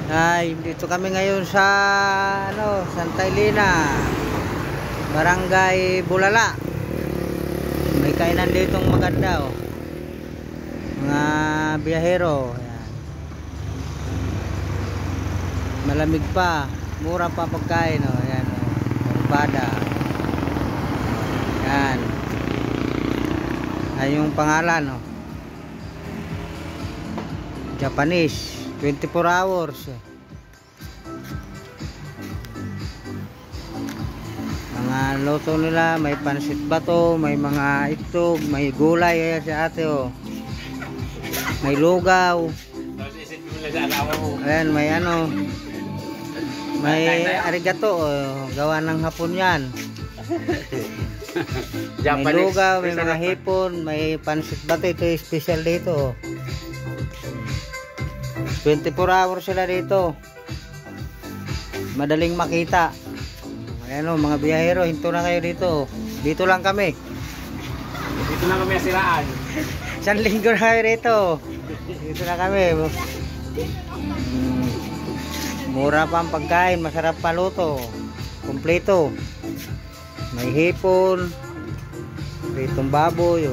Ay, dito kami ngayon sa Santa Elena, Barangay Bulala. May kainan ditong maganda mga biyahero. Ayan. Malamig pa, mura pa pagkain Ayan Barbada. Ayan. Ay yung pangalan Japanese 24 hours. Mga luto nila, may pansit bato, may mga itlog, may gulay. Ayan si ate may lugaw. Ayan, may may arigato gawa ng Hapon yan. May lugaw, may mga hipon, may pansit bato. Ito yung special dito 24 hours sila dito. Madaling makita. Ayan mga biyahero, hinto na kayo dito. Dito lang kami. Dito na kami siraan. Isang linggo na kayo dito. Dito na kami. Mura pa ang pagkain, masarap pa luto. Kompleto. May hipon, pritong baboy